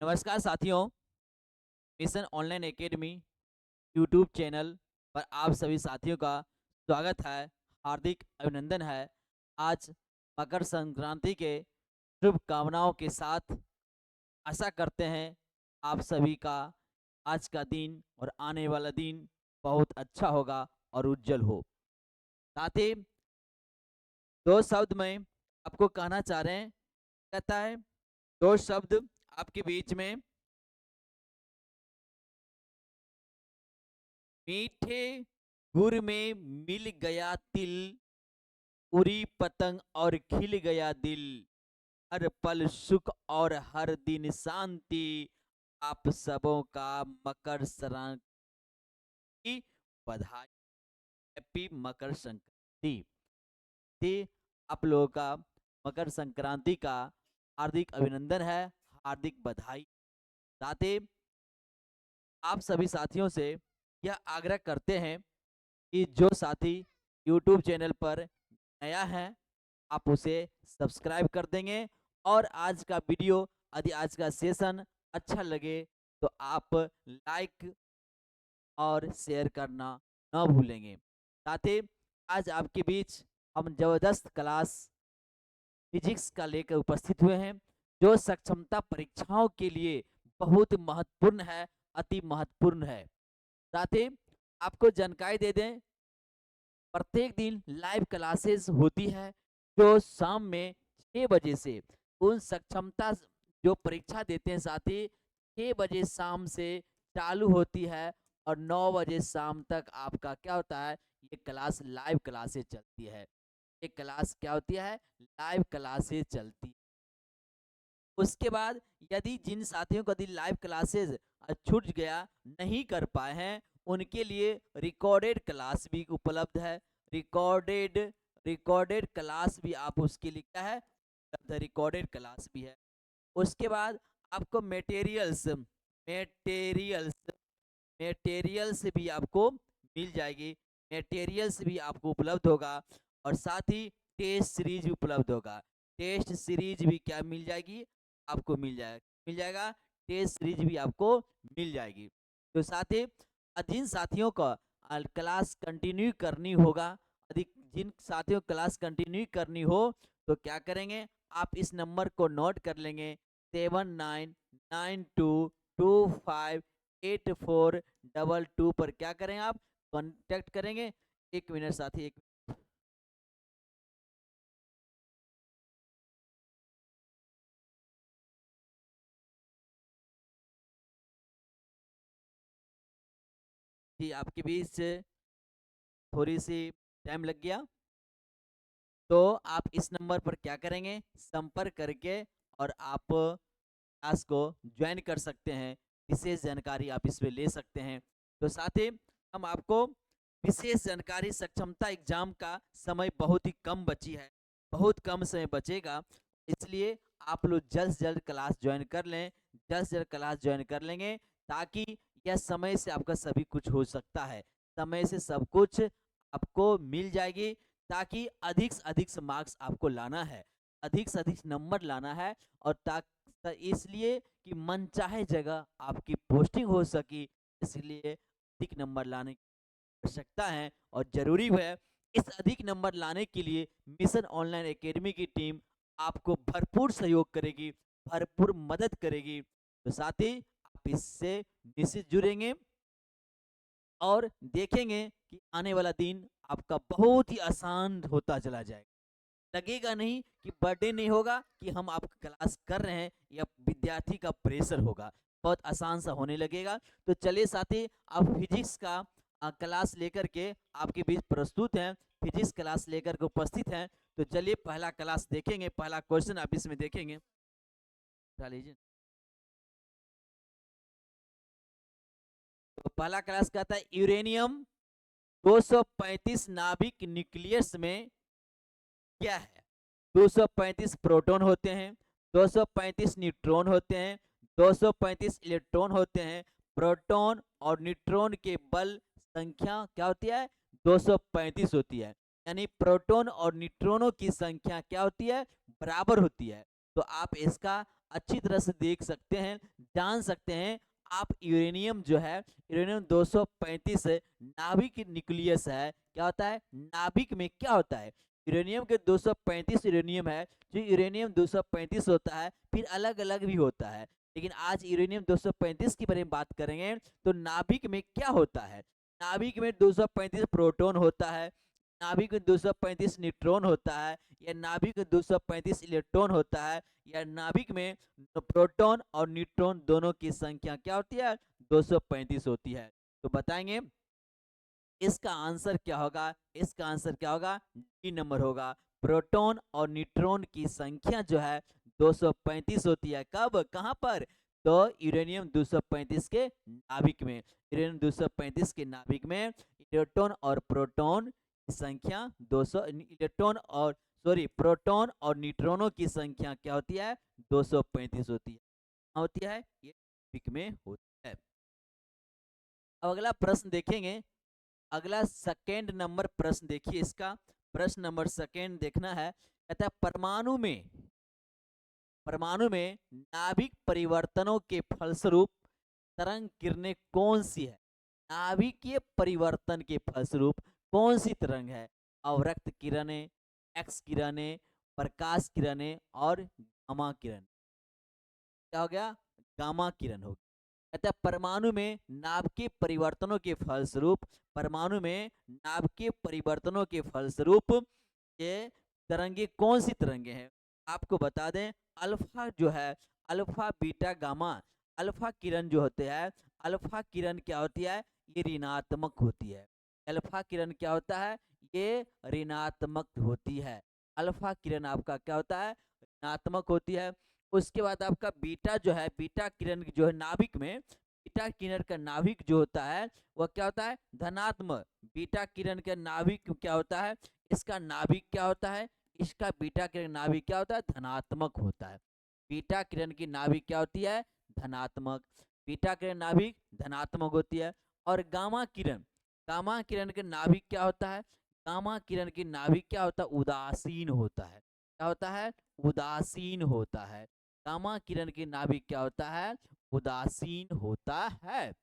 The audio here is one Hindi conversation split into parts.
नमस्कार साथियों, mission online academy YouTube channel पर आप सभी साथियों का स्वागत है, हार्दिक अभिनंदन है। आज मकर संक्रांति के शुभकामनाओं के साथ आशा करते हैं आप सभी का आज का दिन और आने वाला दिन बहुत अच्छा होगा और उज्जवल हो। साथ ही 2 शब्द में आपको कहना चाह रहे हैं, कहता है 2 शब्द आपके बीच में। मीठे गुड़ में मिल गया तिल, उड़ी पतंग और खिल गया दिल। हर पल सुख और हर दिन शांति, आप सबों का मकर संक्रांति की बधाई। हैप्पी मकर संक्रांति। आप लोगों का मकर संक्रांति का हार्दिक अभिनंदन है, हार्दिक बधाई। साथ ही आप सभी साथियों से यह आग्रह करते हैं कि जो साथी YouTube चैनल पर नया है, आप उसे सब्सक्राइब कर देंगे। और आज का वीडियो यदि आज का सेशन अच्छा लगे तो आप लाइक और शेयर करना न भूलेंगे। साथ ही आज आपके बीच हम जबरदस्त क्लास फिजिक्स का लेकर उपस्थित हुए हैं, जो सक्षमता परीक्षाओं के लिए बहुत महत्वपूर्ण है, अति महत्वपूर्ण है। साथ ही आपको जानकारी दे दें, प्रत्येक दिन लाइव क्लासेस होती है जो शाम में 6 बजे से। उन सक्षमता जो परीक्षा देते हैं साथी 6 बजे शाम से चालू होती है और 9 बजे शाम तक आपका क्या होता है, ये क्लास लाइव क्लासेस चलती है। ये क्लास क्या होती है, लाइव क्लासेस चलती है। उसके बाद यदि जिन साथियों को यदि लाइव क्लासेस छूट गया, नहीं कर पाए हैं, उनके लिए रिकॉर्डेड क्लास भी उपलब्ध है। रिकॉर्डेड रिकॉर्डेड क्लास भी आप उसके लिए क्या है, रिकॉर्डेड क्लास भी है। उसके बाद आपको मटेरियल्स मटेरियल्स भी आपको मिल जाएगी। मटेरियल्स भी आपको उपलब्ध होगा और साथ ही टेस्ट सीरीज भी उपलब्ध होगा। टेस्ट सीरीज भी क्या मिल जाएगी, आपको मिल जाएगा। टेस्ट सीरीज भी आपको मिल जाएगी। तो साथ ही जिन साथियों को क्लास कंटिन्यू करनी होगा, यदि जिन साथियों को क्लास कंटिन्यू करनी हो तो क्या करेंगे, आप इस नंबर को नोट कर लेंगे 7992258422 पर क्या करें, आप कांटेक्ट करेंगे। 1 मिनट साथी, 1 जी आपके बीच थोड़ी सी टाइम लग गया। तो आप इस नंबर पर क्या करेंगे, संपर्क करके और आप क्लास को ज्वाइन कर सकते हैं। विशेष जानकारी आप इसमें ले सकते हैं। तो साथ ही हम आपको विशेष जानकारी, सक्षमता एग्जाम का समय बहुत ही कम बची है, बहुत कम समय बचेगा, इसलिए आप लोग जल्द से जल्द क्लास ज्वाइन कर लें। जल्द से जल्द क्लास ज्वाइन कर लेंगे ताकि यह समय से आपका सभी कुछ हो सकता है, समय से सब कुछ आपको मिल जाएगी। ताकि अधिक से अधिक मार्क्स आपको लाना है, अधिक से अधिक नंबर लाना है, और इसलिए कि मनचाहे जगह आपकी पोस्टिंग हो सके, इसलिए अधिक नंबर लाने की आवश्यकता है और जरूरी है। इस अधिक नंबर लाने के लिए मिशन ऑनलाइन एकेडमी की टीम आपको भरपूर सहयोग करेगी, भरपूर मदद करेगी। तो साथ ही आप इससे निश्चित जुड़ेंगे और देखेंगे कि आने वाला दिन आपका बहुत ही आसान होता चला जाएगा। लगेगा नहीं कि बर्थडे नहीं होगा कि हम आपका क्लास कर रहे हैं या विद्यार्थी का प्रेशर होगा, बहुत आसान सा होने लगेगा। तो चलिए साथी, आप फिजिक्स का क्लास लेकर के आपके बीच प्रस्तुत हैं, फिजिक्स क्लास लेकर के उपस्थित हैं। तो चलिए पहला क्लास देखेंगे, पहला क्वेश्चन आप इसमें देखेंगे। उठा लीजिए। तो पहला क्लास कहता है यूरेनियम 235 नाभिक न्यूक्लियस में क्या है। 235 प्रोटॉन होते हैं, 235 न्यूट्रॉन होते हैं, 235 इलेक्ट्रॉन होते हैं। प्रोटॉन और न्यूट्रॉन के बल संख्या क्या होती है, 235 होती है। यानी प्रोटॉन और न्यूट्रॉनों की संख्या क्या होती है, बराबर होती है। तो आप इसका अच्छी तरह से देख सकते हैं, जान सकते हैं आप। यूरेनियम जो है, यूरेनियम 235 नाभिक न्यूक्लियस है। क्या होता है? नाभिक में क्या होता है? यूरेनियम के 235 यूरेनियम है। जो यूरेनियम 235 होता है, फिर अलग अलग भी होता है, लेकिन आज यूरेनियम 235 के बारे में बात करेंगे। तो नाभिक में क्या होता है? नाभिक में 235 प्रोटॉन होता है, नाभिक में 235 न्यूट्रॉन होता है, या नाभिक में 235 इलेक्ट्रॉन होता है, या नाभिक में प्रोटॉन और न्यूट्रॉन दोनों की संख्या क्या होती है? 235 होती है। तो बताएंगे इसका आंसर क्या होगा? इसका आंसर क्या होगा? डी नंबर होगा। प्रोटॉन और न्यूट्रॉन की संख्या जो है 235 होती है। कब? कहां पर? तो यूरेनियम 235 के नाभिक में। यूरेनियम 235 के नाभिक में इलेक्ट्रॉन और प्रोटॉन की संख्या 200, इलेक्ट्रॉन और सॉरी प्रोटॉन और न्यूट्रॉनों की संख्या क्या होती है? 235 होती है। होती है ये नाभिक में होती है। अब अगला प्रश्न देखेंगे। अगला सेकेंड नंबर प्रश्न देखिए इसका। प्रश्न नंबर सेकेंड देखना है। कहता है परमाणु में नाभिक परिवर्तनों के फलस्वरूप तरंग किरणें कौन सी है? नाभिकीय परिवर्तन के फलस्वरूप कौन सी तरंग है? अवरक्त किरणें, एक्स किरणें, प्रकाश किरणें और गामा किरण। क्या हो गया? गामा किरण हो गया। कहता है परमाणु में नाभिकीय परिवर्तनों के फलस्वरूप, परमाणु में नाभिकीय परिवर्तनों के फलस्वरूप ये तरंगे कौन सी तरंगे हैं? आपको बता दें, अल्फा जो है, अल्फा बीटा गामा, अल्फा किरण जो होते हैं, अल्फा किरण क्या होती है? ये ऋणात्मक होती है। अल्फा किरण क्या होता है? ये ऋणात्मक होती है। अल्फा किरण आपका क्या होता है? ऋणात्मक होती है। उसके बाद आपका बीटा जो है, बीटा किरण जो है नाभिक में, बीटा किरण का नाभिक जो होता है वह क्या होता है? धनात्मक। बीटा किरण का नाभिक क्या होता है? इसका नाभिक क्या होता है? इसका बीटा किरण नाभिक क्या होता है? धनात्मक होता है। बीटा किरण की नाभिक क्या होती है? धनात्मक। बीटा किरण नाभिक धनात्मक होती है। और गामा किरण, गामा किरण के नाभिक क्या होता है? गामा किरण की नाभिक क्या होता है? उदासीन होता है। क्या होता है? उदासीन होता है। गामा किरण की नाभिक क्या होता है? उदासीन होता है।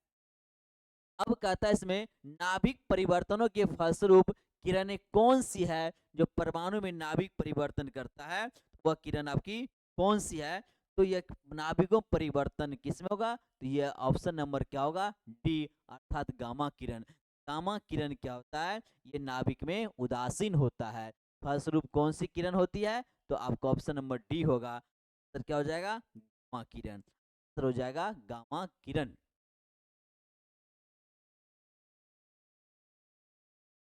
अब कहता है इसमें नाभिक परिवर्तनों के फलस्वरूप किरणें कौन सी है जो परमाणु में नाभिक परिवर्तन करता है? वह किरण आपकी कौन सी है? तो यह नाभिकों परिवर्तन किसमें होगा? तो यह ऑप्शन नंबर क्या होगा? डी, अर्थात गामा किरण। गामा किरण क्या होता है? ये नाभिक में उदासीन होता है। फलस्वरूप कौन सी किरण होती है? तो आपका ऑप्शन नंबर डी होगा। तो क्या हो जाएगा? गामा किरण। हो जाएगा गामा किरण।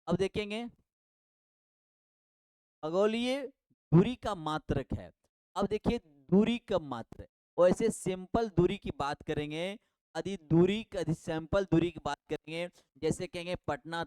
अब देखेंगे खगोलीय दूरी का मात्रक है। अब देखिए दूरी का मात्रक, वैसे सिंपल दूरी की बात करेंगे, यदि सैंपल दूरी की बात करेंगे, जैसे कहेंगे पटना,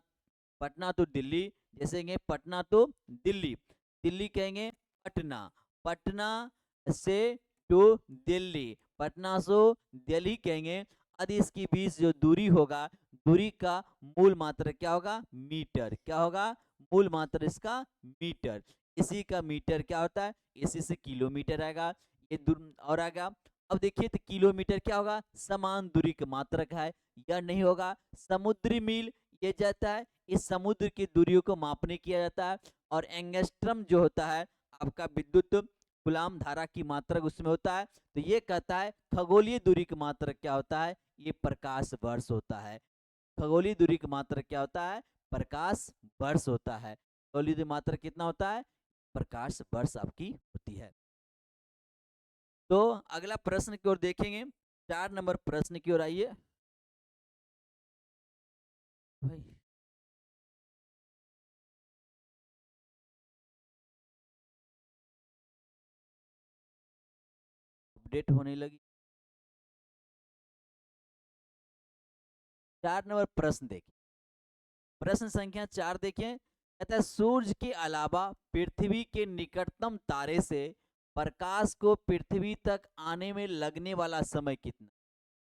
पटना टू दिल्ली, जैसे कहेंगे पटना टू दिल्ली, दिल्ली कहेंगे पटना, पटना से टू दिल्ली, पटना से दिल्ली कहेंगे। यदि इसके बीच जो दूरी होगा, दूरी का मूल मात्रक क्या होगा? मीटर। क्या होगा? मूल मात्रक इसका मीटर। इसी का मीटर क्या होता है? इसी से किलोमीटर आएगा। ये दूर और आएगा। अब देखिए तो किलोमीटर क्या होगा? समान दूरी का मात्रक है, या नहीं होगा? समुद्री मील ये जाता है, इस समुद्र की दूरियों को मापने किया जाता है। और एंगस्ट्रम जो होता है आपका विद्युत गुलाम धारा की मात्रक उसमें होता है। तो ये कहता है खगोलीय दूरी की मात्रक क्या होता है? ये प्रकाश वर्ष होता है। खगोलीय दूरी की मात्रक क्या होता है? प्रकाश वर्ष होता है। खगोलीय दूरी मात्रक कितना होता है? प्रकाश वर्ष आपकी होती है। तो अगला प्रश्न की ओर देखेंगे। 4 नंबर प्रश्न की ओर आइए भाई। अपडेट होने लगी। 4 नंबर प्रश्न देखिए। प्रश्न संख्या 4 देखें। कहता है सूर्य के अलावा पृथ्वी के निकटतम तारे से प्रकाश को पृथ्वी तक आने में लगने वाला समय कितना?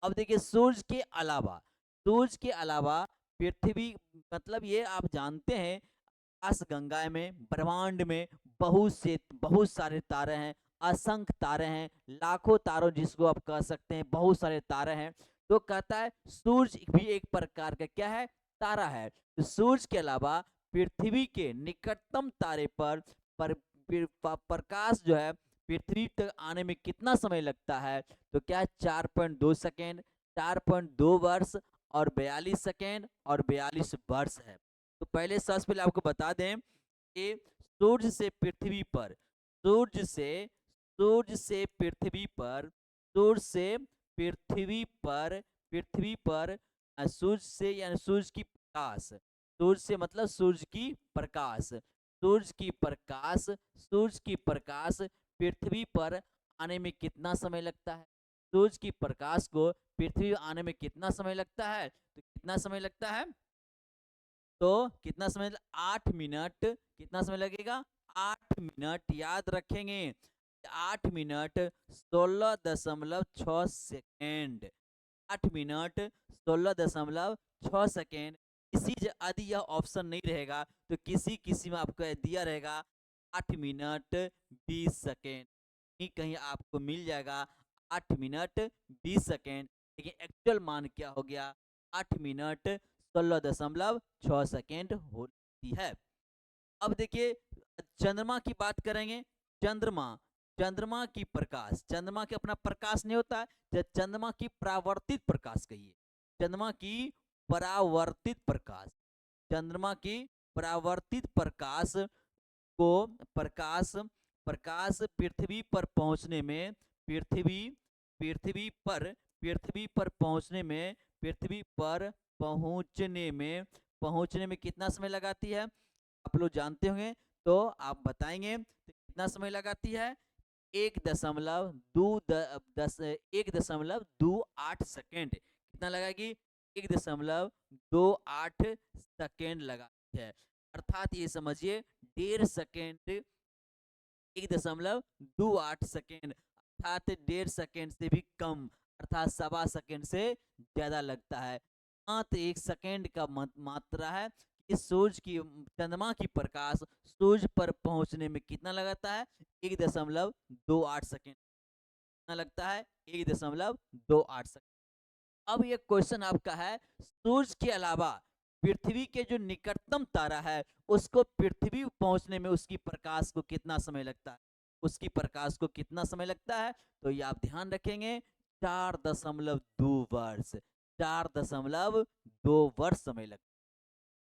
अब देखिए सूर्य के अलावा, सूर्य के अलावा पृथ्वी, मतलब ये आप जानते हैं आकाश गंगा में, ब्रह्मांड में बहुत सारे तारे हैं, असंख्य तारे हैं, लाखों तारों जिसको आप कह सकते हैं, बहुत सारे तारे हैं। तो कहता है सूरज भी एक प्रकार का क्या है, तारा है। तो सूरज के अलावा पृथ्वी के निकटतम तारे पर प्रकाश जो है पृथ्वी तक आने में कितना समय लगता है, तो क्या है 4.2 सेकेंड, 4.2 वर्ष और 42 सेकेंड और 42 वर्ष है। तो पहले सबसे पहले आपको बता दें कि सूर्य से पृथ्वी पर, सूर्य से सूर्य से पृथ्वी पर, सूर्य से पृथ्वी पर, पृथ्वी पर सूर्य से यानी सूर्य की प्रकाश, सूर्य से मतलब सूर्य की प्रकाश, सूर्य की प्रकाश, सूर्य की प्रकाश पृथ्वी पर आने में कितना समय लगता है। सूर्य की प्रकाश को पृथ्वी आने में कितना समय लगता है, तो कितना समय लगता है, तो कितना समय 8 मिनट, कितना समय लगेगा 8 मिनट, याद रखेंगे 8 मिनट 16.6 सेकेंड, 8 मिनट 16.6 सेकेंड। इसी यदि यह ऑप्शन नहीं रहेगा तो किसी किसी में आपको दिया रहेगा 8 मिनट 20 सेकेंड, कहीं आपको मिल जाएगा 8 मिनट 20 सेकेंड, लेकिन एक्चुअल मान क्या हो गया 8 मिनट 16.6 सेकेंड होती है। अब देखिए चंद्रमा की बात करेंगे। चंद्रमा, चंद्रमा की प्रकाश, चंद्रमा के अपना प्रकाश नहीं होता है, चंद्रमा की परावर्तित प्रकाश कहिए, चंद्रमा की परावर्तित प्रकाश, चंद्रमा की परावर्तित प्रकाश को, प्रकाश, प्रकाश पृथ्वी पर पहुंचने में, पृथ्वी, पृथ्वी पर, पृथ्वी पर पहुंचने में, पृथ्वी पर पहुंचने में, पहुंचने में कितना समय लगाती है, आप लोग जानते होंगे तो आप बताएंगे तो कितना समय लगाती है, 1.28 सेकेंड, कितना लगाएगी 1.28 सेकेंड लगाती है। अर्थात ये समझिए 1.5 सेकेंड, 1.28 सेकेंड, अर्थात 1.5 सेकेंड से भी कम, अर्थात 1.25 सेकेंड से ज्यादा लगता है। मात्र 1 सेकेंड का मात्रा है कि सूर्य की, चंद्रमा की प्रकाश सूर्य पर पहुंचने में कितना लगाता है, 1.28 सेकेंड, कितना लगता है 1.28 सेकेंड। अब ये क्वेश्चन आपका है सूर्य के अलावा पृथ्वी के जो निकटतम तारा है उसको पृथ्वी पहुंचने में उसकी प्रकाश को कितना समय लगता है, उसकी प्रकाश को कितना समय लगता है, तो ये आप ध्यान रखेंगे 4.2 वर्ष, 4.2 वर्ष समय लगता है।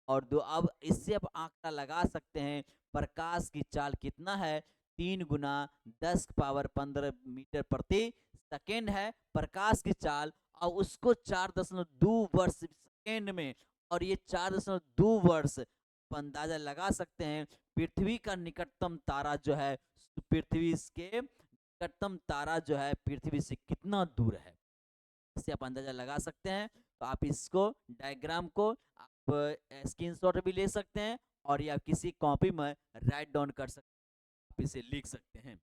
और दो, अब इससे आप आंकड़ा लगा सकते हैं प्रकाश की चाल कितना है, 3 × 10⁻15 मीटर प्रति सेकेंड है प्रकाश की चाल, और उसको 4.2 वर्ष सेकेंड में, और ये 4.2 वर्ष अंदाजा लगा सकते हैं पृथ्वी का निकटतम तारा जो है, पृथ्वी के निकटतम तारा जो है पृथ्वी से कितना दूर है, इससे आप अंदाजा लगा सकते हैं। तो आप इसको डायग्राम को आप स्क्रीनशॉट भी ले सकते हैं और या किसी कॉपी में राइट डाउन कर सकते हैं, आप इसे लिख सकते हैं।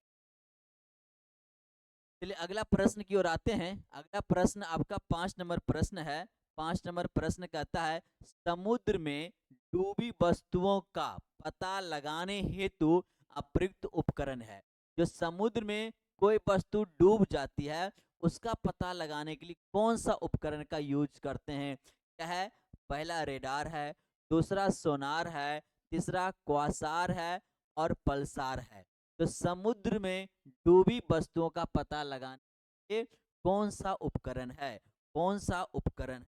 चलिए अगला प्रश्न की ओर आते हैं। अगला प्रश्न आपका 5 नंबर प्रश्न है। 5 नंबर प्रश्न कहता है समुद्र में डूबी वस्तुओं का पता लगाने हेतु अप्रयुक्त उपकरण है। जो समुद्र में कोई वस्तु डूब जाती है उसका पता लगाने के लिए कौन सा उपकरण का यूज करते हैं, क्या है, पहला रेडार है, दूसरा सोनार है, तीसरा क्वासार है और पल्सार है। तो समुद्र में डूबी वस्तुओं का पता लगाने के लिए कौन सा उपकरण है, कौन सा उपकरण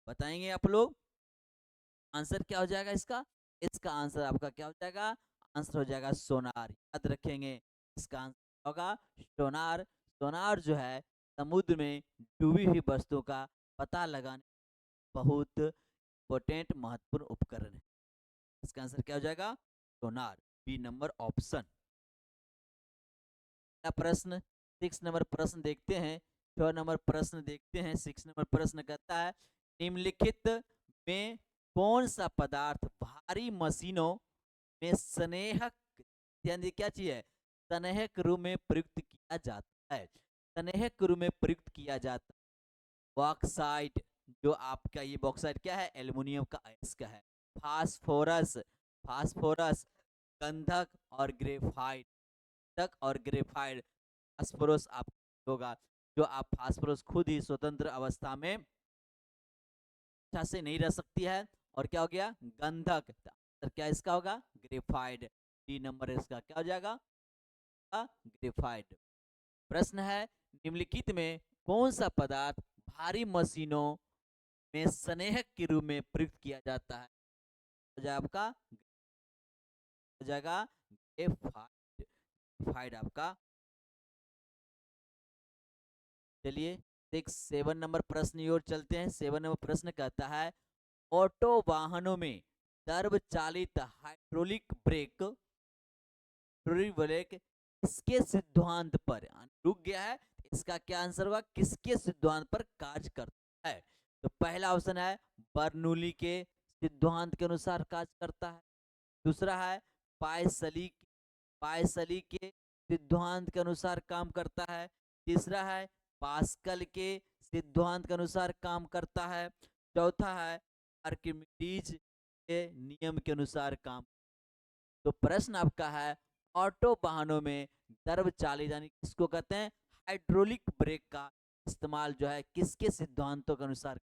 बताएंगे आप लोग। आंसर क्या हो जाएगा इसका, इसका आंसर आपका क्या हो जाएगा, आंसर हो जाएगा सोनार, याद रखेंगे इसका आंसर होगा सोनार। सोनार जो है समुद्र में डूबी हुई वस्तुओं का पता लगाने बहुत इंपॉर्टेंट महत्वपूर्ण उपकरण है। इसका आंसर क्या हो जाएगा, सोनार, बी नंबर ऑप्शन। प्रश्न 6 नंबर प्रश्न देखते हैं, 6 नंबर प्रश्न देखते हैं। 6 नंबर प्रश्न कहता है निम्नलिखित में कौन सा पदार्थ भारी मशीनों में स्नेहक, यानी क्या चीज है, स्नेहक रूप में प्रयुक्त किया जाता है, स्नेहक रूप में प्रयुक्त किया जाता है। बॉक्साइट, जो आपका ये बॉक्साइट क्या है, एल्युमिनियम का अयस्क है। फास्फोरस, फास्फोरस, गंधक और ग्रेफाइट, तक और ग्रेफाइट फास्फोरस आप होगा, जो आप फास्फोरस खुद ही स्वतंत्र अवस्था में अच्छा से नहीं रह सकती है। और क्या हो गया, गंधक। तो आंसर क्या इसका होगा, ग्रेफाइड। डी नंबर इसका क्या हो जाएगा, ग्रेफाइड। प्रश्न है, निम्नलिखित में कौन सा पदार्थ भारी मशीनों में स्नेहक के रूप में प्रयुक्त किया जाता है। हो जाए आपका, हो जाएगा ग्रेफाइड। ग्रेफाइड आपका। चलिए 7 नंबर प्रश्न की ओर चलते हैं। 7 नंबर प्रश्न कहता है, ऑटो वाहनों में द्रव चालित हाइड्रोलिक ब्रेक, ब्रेक किसके सिद्धांत पर, रुक गया है, इसका क्या आंसर होगा, किसके सिद्धांत पर कार्य करता है। तो पहला ऑप्शन है बर्नूली के सिद्धांत के अनुसार कार्य करता है। दूसरा है पायसली, पायसली के सिद्धांत के अनुसार काम करता है। तीसरा है पास्कल के सिद्धांत के अनुसार काम करता है। चौथा है आर्किमिडीज के नियम के अनुसार काम। तो प्रश्न आपका है, ऑटो वाहनों में द्रव चालित यानी किसको कहते हैं, हाइड्रोलिक ब्रेक का इस्तेमाल जो है किसके सिद्धांतों के अनुसार,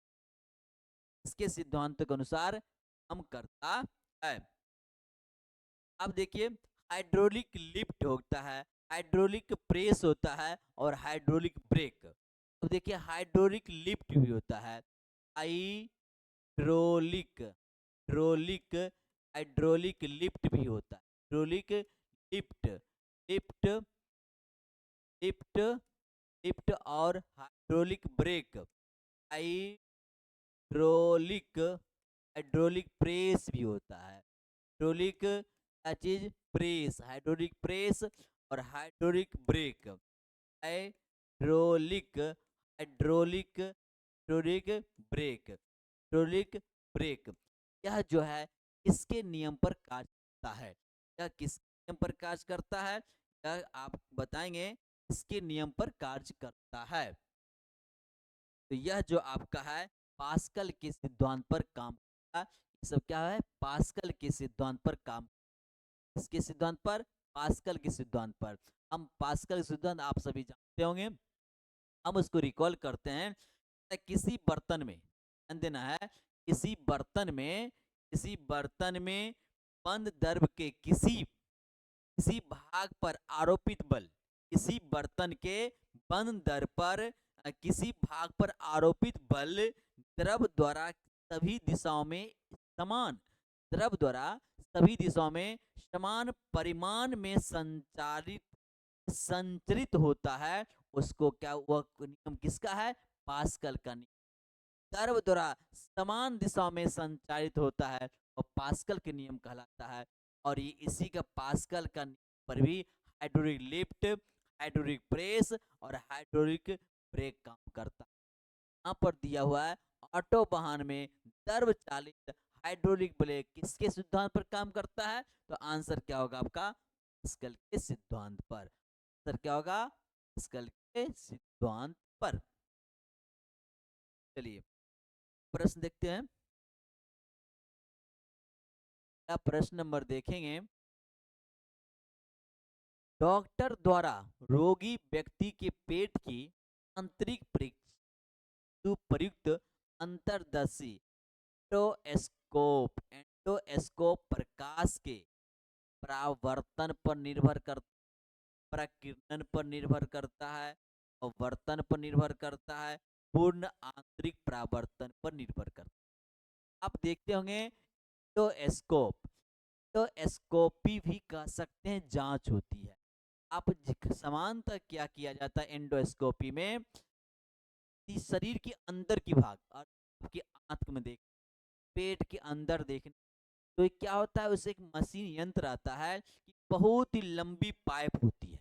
किसके सिद्धांतों के अनुसार हम करता है। अब देखिए, हाइड्रोलिक लिफ्ट होता है, हाइड्रोलिक प्रेस होता है और हाइड्रोलिक ब्रेक। अब देखिए हाइड्रोलिक लिफ्ट भी होता है, हाइड्रोलिक, हाइड्रोलिक, हाइड्रोलिक लिफ्ट भी होता है, hydraulic lift, lift, lift, lift और hydraulic brake, hydraulic, hydraulic press भी होता है, हाइड्रोलिक चीज प्रेस, हाइड्रोलिक प्रेस और hydraulic brake, hydraulic, hydraulic, hydraulic brake, hydraulic brake. यह जो है किसके नियम पर कार्य करता है, यह किस नियम पर कार्य करता है, यह आप बताएंगे इसके नियम पर कार्य करता है। तो यह जो आपका है पास्कल के सिद्धांत पर काम करता है। ये सब क्या है, पास्कल के सिद्धांत पर काम, इसके सिद्धांत पर, पास्कल के सिद्धांत पर। हम पास्कल सिद्धांत आप सभी जानते होंगे, हम उसको रिकॉल करते हैं। किसी बर्तन में, ध्यान देना है, किसी बर्तन में, किसी बर्तन में बंद द्रव के किसी किसी भाग पर आरोपित बल, किसी बर्तन के बंद द्रव पर किसी भाग पर आरोपित बल द्रव द्वारा सभी दिशाओं में समान, द्रव द्वारा सभी दिशाओं में समान परिमाण में संचारित, संचरित होता है, उसको क्या, वह नियम किसका है, पास्कल का नियम। द्रव द्वारा समान दिशा में संचालित होता है और पास्कल के नियम कहलाता है। और ये इसी का पास्कल का नियम पर भी हाइड्रोलिक लिफ्ट, हाइड्रोलिक प्रेस और हाइड्रोलिक ब्रेक काम करता है। यहाँ पर दिया हुआ है, ऑटो वाहन में द्रव चालित हाइड्रोलिक ब्रेक किसके सिद्धांत पर काम करता है। तो आंसर क्या होगा आपका, पास्कल के सिद्धांत पर। आंसर क्या होगा, पास्कल के सिद्धांत पर। चलिए प्रश्न देखते हैं। प्रश्न नंबर देखेंगे, डॉक्टर द्वारा रोगी व्यक्ति के पेट की आंतरिक प्रयुक्त अंतर्दर्शी एंडोस्कोप, एंडोस्कोप प्रकाश के परावर्तन पर निर्भर कर, प्रकीर्णन पर निर्भर करता है और वर्तन पर निर्भर करता है, पूर्ण आंतरिक परावर्तन पर निर्भर करता है। आप देखते होंगे एंडोस्कोप, एंडोस्कोपी भी कह सकते हैं, जांच होती है। आप समानतः क्या किया जाता है एंडोस्कोपी में, शरीर के अंदर की भाग और आपकी आंख में देख, पेट के अंदर देखने, तो क्या होता है, उसे एक मशीन यंत्र आता है कि बहुत ही लंबी पाइप होती है,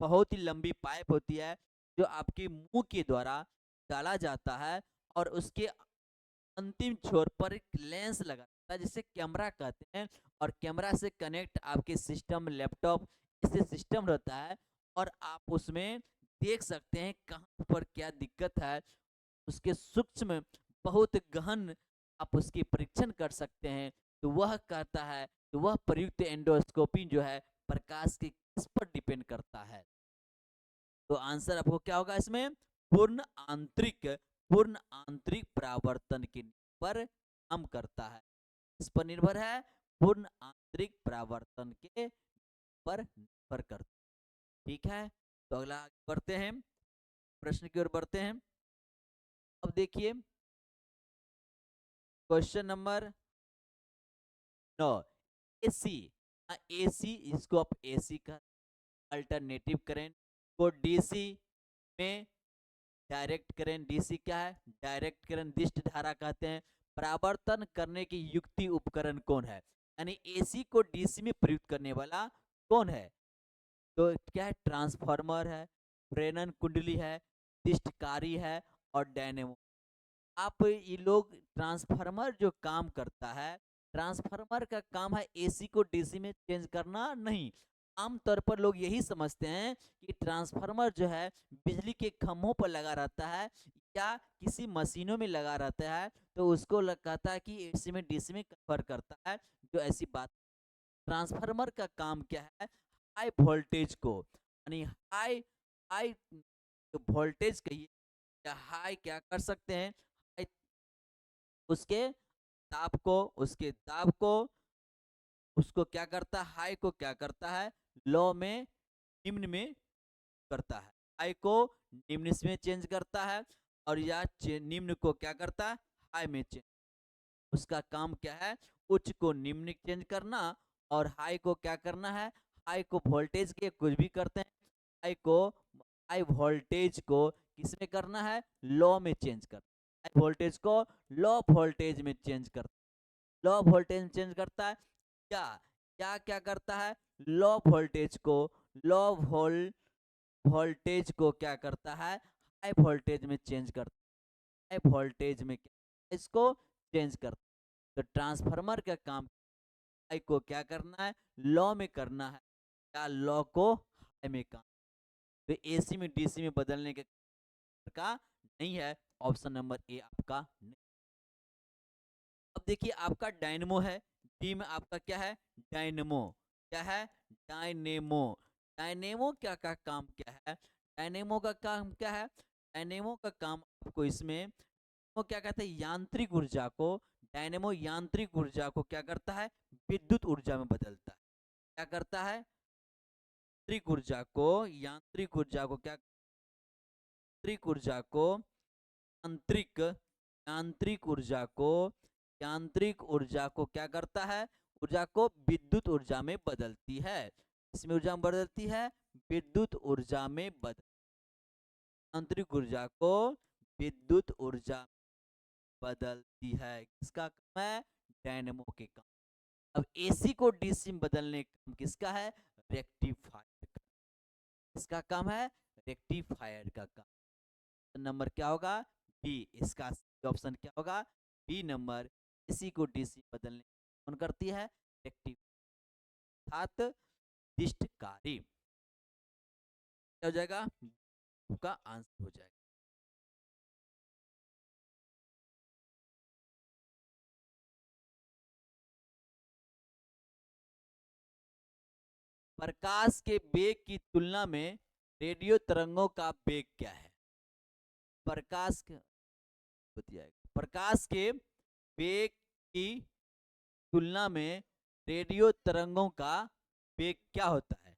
बहुत ही लंबी पाइप होती है जो आपके मुंह के द्वारा डाला जाता है और उसके अंतिम छोर पर एक लेंस लगा है जिसे कैमरा कहते हैं, और कैमरा से कनेक्ट आपके सिस्टम, लैपटॉप, इससे सिस्टम रहता है और आप उसमें देख सकते हैं कहाँ पर क्या दिक्कत है, उसके सूक्ष्म बहुत गहन आप उसकी परीक्षण कर सकते हैं। तो वह कहता है, तो वह प्रयुक्त एंडोस्कोपी जो है प्रकाश के किस पर डिपेंड करता है, तो आंसर आपको क्या होगा इसमें? पूर्ण आंतरिक परावर्तन के पर काम करता है। इस पर निर्भर है, पूर्ण आंतरिक परावर्तन के पर निर्भर करता है। ठीक है, तो अगला आगे बढ़ते हैं, प्रश्न की ओर बढ़ते हैं। अब देखिए क्वेश्चन नंबर 9, एसी। एसी, इसको आप एसी का अल्टरनेटिव करेंट को डीसी में डायरेक्ट करंट, डीसी क्या है? डायरेक्ट करंट, दिष्ट धारा कहते हैं। परावर्तन करने की युक्ति उपकरण कौन है? यानी एसी को डीसी में प्रयुक्त करने वाला कौन है? तो क्या है? ट्रांसफार्मर है, प्रेरण कुंडली है, दिष्टकारी है और डायनेमो। आप ये लोग ट्रांसफार्मर जो काम करता है, ट्रांसफार्मर का काम है एसी को डीसी में चेंज करना नहीं। आमतौर पर लोग यही समझते हैं कि ट्रांसफार्मर जो है बिजली के खंभों पर लगा रहता है या किसी मशीनों में लगा रहता है, तो उसको कहता है कि एसी में डीसी में कन्वर्ट करता है, जो ऐसी बात। ट्रांसफार्मर का काम क्या है? हाई वोल्टेज को, यानी हाई हाई वोल्टेज कहिए या हाई क्या कर सकते हैं, हाई उसके ताप को उसको क्या करता है, हाई को क्या करता है, लो में निम्न में करता है। हाई को निम्न में चेंज करता है और या निम्न को क्या करता है, हाई में चेंज। उसका काम क्या है? उच्च को निम्न चेंज करना और हाई को क्या करना है, हाई को वोल्टेज के कुछ भी करते हैं, हाई को हाई वोल्टेज को किस में करना है, लो में चेंज करना। हाई वोल्टेज को लो वोल्टेज में चेंज करता है। लो वोल्टेज में चेंज करता है क्या? क्या क्या करता है? लो वोल्टेज को लो वोल्टेज को क्या करता है, हाई वोल्टेज में चेंज करता है। हाई वोल्टेज में क्या इसको चेंज करता है। तो ट्रांसफार्मर का काम हाई को क्या करना है, लो में करना है, या लो को हाई में काम। तो एसी में डीसी में बदलने का नहीं है, ऑप्शन नंबर ए आपका नहीं। अब देखिए आपका डायनेमो है, डी में आपका क्या है, डायनेमो। क्या है? डायनेमो। डायनेमो क्या का काम क्या है? डायनेमो का काम क्या है? डायनेमो का काम आपको इसमें वो क्या कहते हैं, यांत्रिक ऊर्जा को, डायनेमो यांत्रिक ऊर्जा को क्या करता है, विद्युत ऊर्जा में बदलता है। क्या करता है? यांत्रिक ऊर्जा को क्या, यांत्रिक ऊर्जा को यांत्रिक यांत्रिक ऊर्जा को यांत्रिक ऊर्जा को क्या करता है, ऊर्जा को विद्युत ऊर्जा में बदलती है। इसमें ऊर्जा में बदलती है, विद्युत ऊर्जा में बदल, यांत्रिक ऊर्जा को विद्युत ऊर्जा बदलती है। किसका काम है? डायनेमो के काम। अब एसी को डीसी में बदलने का काम किसका है? रेक्टिफायर का। किसका काम है? रेक्टिफायर का काम। नंबर क्या होगा? बी। इसका ऑप्शन क्या होगा? B number. एसी को डीसी बदलने कौन करती है? रेक्टिव अर्थात दिष्टकारी। क्या हो जाएगा? का आंसर हो जाएगा। प्रकाश के वेग की तुलना में रेडियो तरंगों का वेग क्या है? प्रकाश के प्रकाश के वेग की तुलना में रेडियो तरंगों का वेग क्या होता है?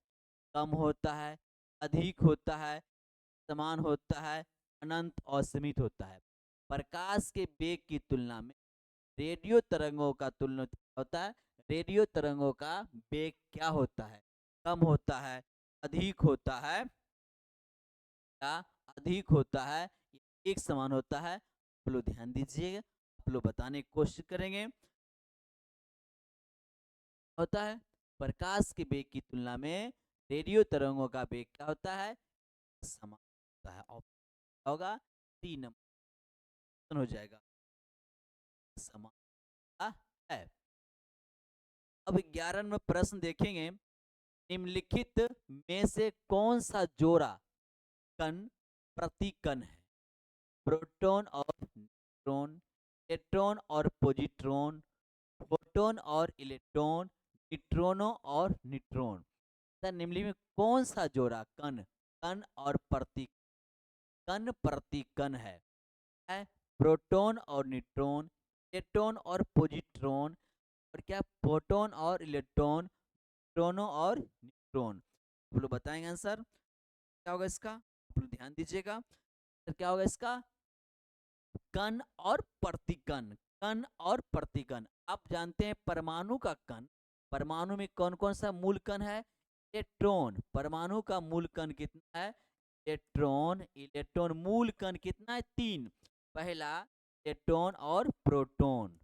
कम होता है, अधिक होता है, समान होता है, अनंत और सीमित होता है। प्रकाश के वेग की तुलना में रेडियो तरंगों का तुलना होता है। रेडियो तरंगों का वेग क्या होता है? कम होता है, अधिक होता है या अधिक होता है, एक समान होता है? आप लोग ध्यान दीजिएगा, आप लोग बताने की कोशिश करेंगे। होता है प्रकाश के वेग की तुलना में रेडियो तरंगों का वेग क्या होता है? समान होता है। ऑप्शन होगा 3 नंबर हो जाएगा, समान है। अब 11 में प्रश्न देखेंगे, निम्नलिखित में से कौन सा जोड़ा कण प्रतिकण है? प्रोटॉन और न्यूट्रॉन, इलेक्ट्रॉन और पॉजिट्रॉन, प्रोटॉन और इलेक्ट्रॉन, न्यूट्रॉनों और न्यूट्रॉन। निम्नलिखित में कौन सा जोड़ा कण कण और प्रति कण प्रति कण है प्रोटॉन और न्यूट्रॉन, इलेक्ट्रॉन और पॉजिट्रॉन, और क्या प्रोटॉन और इलेक्ट्रॉन, प्रोटोनों और न्यूट्रॉन। आप लोग बताएंगे आंसर क्या होगा इसका, आप लोग ध्यान दीजिएगा। तो क्या होगा इसका, कण और प्रतिकण, कण और प्रतिकण। आप जानते हैं परमाणु का कण, परमाणु में कौन कौन सा मूल कण है, इलेक्ट्रॉन। परमाणु का मूल कण कितना है, इलेक्ट्रॉन। इलेक्ट्रॉन मूल कण कितना है, तीन। पहला इलेक्ट्रॉन और प्रोटॉन,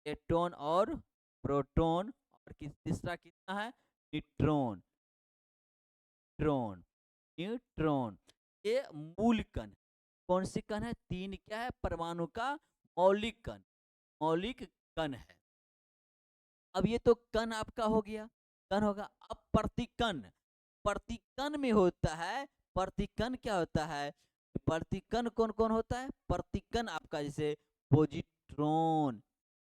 इलेक्ट्रॉन और प्रोटॉन, और तीसरा कितना है, न्यूट्रॉन, न्यूट्रॉन, न्यूट्रॉन। ये मूल कण, कौन सी कण है, तीन क्या है, परमाणु का मौलिक कण, मौलिक कण है। अब ये तो कण आपका हो गया, कण होगा। अब प्रतिकण, प्रतिकण में होता है, प्रतिकण क्या होता है, प्रतिकण कौन कौन होता है, प्रतिकण आपका जैसे पॉजिट्रॉन,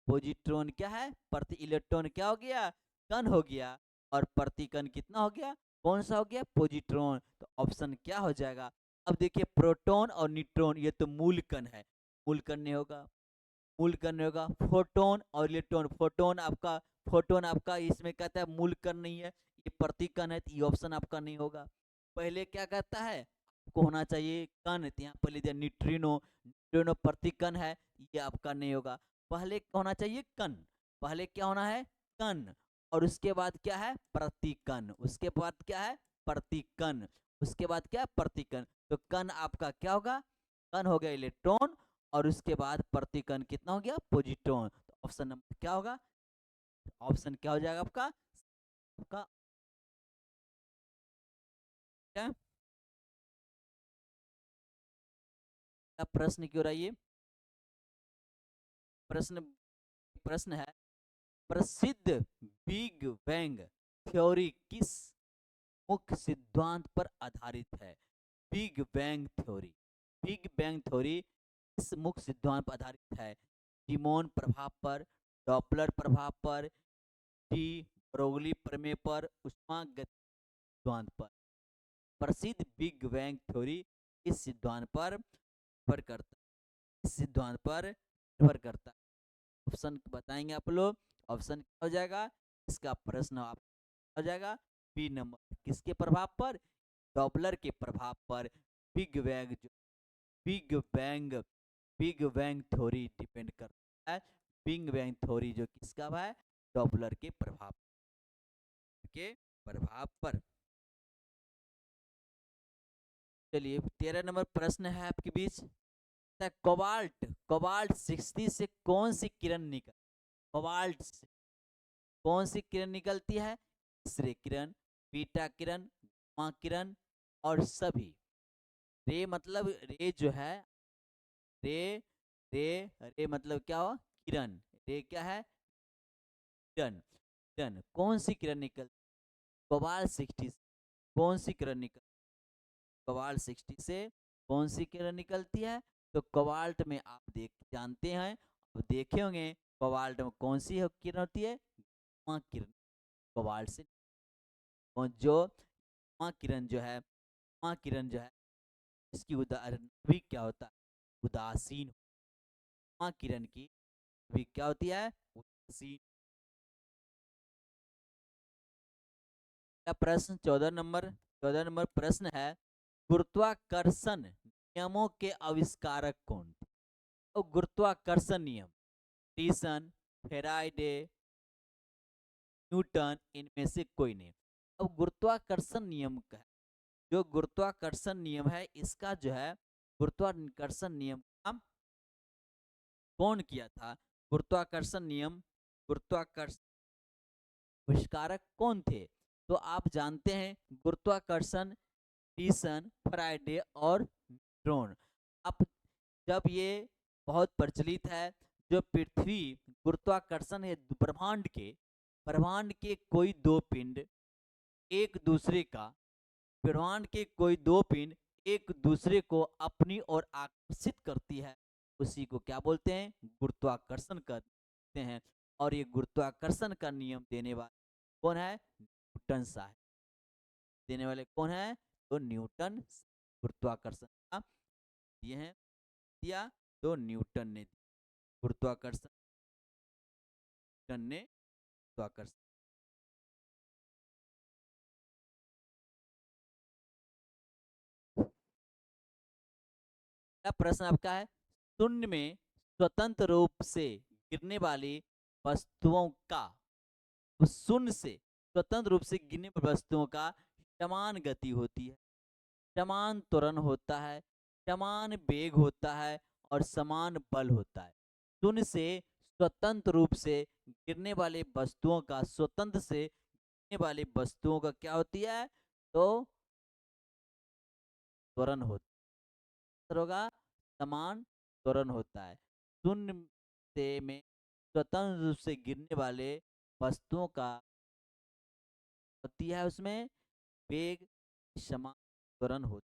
पॉजिट्रॉन क्या है, प्रति इलेक्ट्रॉन क्या हो गया, कण हो गया, और प्रतिकण कितना हो गया, कौन सा हो गया, पॉजिट्रॉन। तो ऑप्शन क्या हो जाएगा। अब देखिए प्रोटॉन और न्यूट्रॉन ये तो मूल कण है, मूल कण नहीं होगा, मूल कण नहीं होगा। फोटोन और इलेक्ट्रॉन, फोटोन आपका, फोटोन आपका इसमें कहता है मूल कण नहीं है, ये प्रतिकण है, तो ये ऑप्शन आपका नहीं होगा। पहले क्या कहता है, आपको होना चाहिए कण, यहाँ पहले दिया न्यूट्रिनो, न्यूट्रिनो प्रतिकण है, ये आपका नहीं होगा। पहले होना चाहिए कण, पहले क्या होना है, कण, और उसके बाद क्या है, प्रतिकण, उसके बाद क्या है, प्रतिकण, उसके बाद क्या है, प्रतिकण। तो कण आपका क्या होगा, कण हो गया इलेक्ट्रॉन, और उसके बाद प्रतिकण कितना हो गया, पॉजिट्रॉन। तो ऑप्शन नंबर क्या होगा, ऑप्शन क्या हो जाएगा आपका, आपका क्या, क्या प्रश्न क्यों रहा, ये प्रश्न, प्रश्न है, प्रसिद्ध बिग बैंग थ्योरी किस मुख्य सिद्धांत पर आधारित है। Big bang theory, big bang theory किस मुख्य सिद्धांत पर आधारित है, डिमोन प्रभाव पर, डॉपलर प्रभाव पर, डी ब्रोगली प्रमेय पर, उष्मा गति सिद्धांत पर। प्रसिद्ध बिग बैंग थ्योरी इस सिद्धांत पर निर्भर करता है, इस सिद्धांत पर निर्भर करता है। ऑप्शन बताएंगे आप लोग, ऑप्शन क्या हो जाएगा, इसका प्रश्न आप हो जाएगा बी नंबर, किसके प्रभाव पर, डॉपलर के प्रभाव पर। बिग बैंग जो, big bang, big bang theory depend करता है, बिग बैंग थ्योरी जो किसका है, डॉपलर के प्रभाव, के प्रभाव पर। चलिए 13 नंबर प्रश्न है आपके बीच, कोबाल्ट, कोबाल्ट 60 से कौन सी किरण निकल, कोबाल्ट से कौन सी किरण निकलती है, एक्सरे किरण, बीटा किरण, गामा किरण, और सभी। रे मतलब रे जो है, रे, रे, रे मतलब क्या हो, किरण, रे क्या है, किरण, किरण कौन सी किरण निकलती, कोबाल्ट 60 से कौन सी किरण निकल, कोबाल्ट 60 से कौन सी किरण निकलती है। तो कोबाल्ट में आप देख जानते हैं, अब देखे होंगे, कोबाल्ट में कौन सी किरण होती है, गामा किरण, कोबाल्ट से। और जो गामा किरण जो है, गामा किरण जो है, इसकी उदाहरण भी क्या होता है, उदासीन, गामा किरण की भी क्या होती है, उदासीन। प्रश्न 14 नंबर, 14 नंबर प्रश्न है, गुरुत्वाकर्षण नियमों के आविष्कारक कौन थे। तो गुरुत्वाकर्षण नियम, न्यूटन, फेराडे, न्यूटन, इनमें से कोई नहीं। अब गुरुत्वाकर्षण नियम का है, जो गुरुत्वाकर्षण नियम है इसका जो है, गुरुत्वाकर्षण नियम का कौन किया था, गुरुत्वाकर्षण नियम, गुरुत्वाकर्षण आविष्कारक कौन थे। तो आप जानते हैं गुरुत्वाकर्षण, न्यूटन, फैराडे और न्यूट्रॉन। अब जब ये बहुत प्रचलित है, जो पृथ्वी गुरुत्वाकर्षण है ब्रह्मांड के, ब्रह्मांड के कोई दो पिंड एक दूसरे का, ब्रह्मांड के कोई दो पिंड एक दूसरे को अपनी ओर आकर्षित करती है, उसी को क्या बोलते हैं, गुरुत्वाकर्षण करते हैं। और ये गुरुत्वाकर्षण का नियम देने वाले कौन है, न्यूटन साहब, देने वाले कौन है, तो न्यूटन गुरुत्वाकर्षण का दिए हैं, दिया तो न्यूटन ने दिया। गुरुत्वाकर्षण, न्यूटन ने गुरुत्वाकर्षण। अगला प्रश्न आपका है, शून्य में स्वतंत्र रूप से गिरने वाली वस्तुओं का, शून्य से स्वतंत्र रूप से गिरने वाली वस्तुओं का समान गति होती है, समान त्वरण होता है, समान वेग होता है और समान बल होता है। शून्य से स्वतंत्र रूप से गिरने वाले वस्तुओं का, स्वतंत्र से गिरने वाली वस्तुओं का क्या होती है, तो त्वरण होगा, समान त्वरण होता है। शून्य से में स्वतंत्र रूप से गिरने वाले वस्तुओं का होती है, उसमें वेग समान त्वरण होता,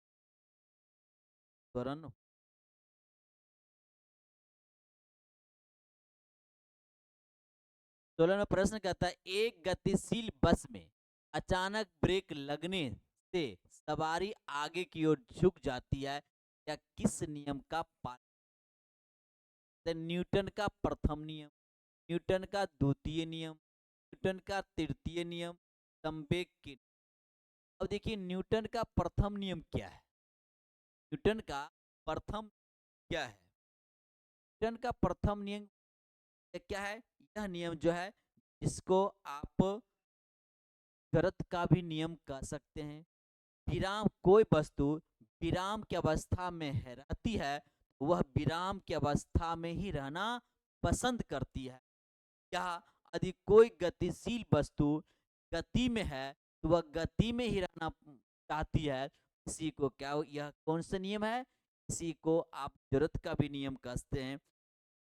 त्वरण। 16वां प्रश्न कहता है, एक गतिशील बस में अचानक ब्रेक लगने से सवारी आगे की ओर झुक जाती है, या किस नियम का पालन? न्यूटन का प्रथम नियम, न्यूटन का द्वितीय नियम, न्यूटन का तृतीय नियम, संवेग के। अब देखिए न्यूटन का प्रथम नियम क्या है, न्यूटन का प्रथम क्या है, न्यूटन का प्रथम नियम क्या है, यह नियम जो है, जिसको आप जड़त्व का भी नियम कह सकते हैं। विराम, कोई वस्तु विराम की अवस्था में रहती है, वह विराम की अवस्था में ही रहना पसंद करती है। या यदि कोई गतिशील वस्तु गति में है, तो वह गति में ही रहना चाहती है। इसी को क्या, यह कौन सा नियम है, इसी को आप जड़त्व का भी नियम कहते हैं।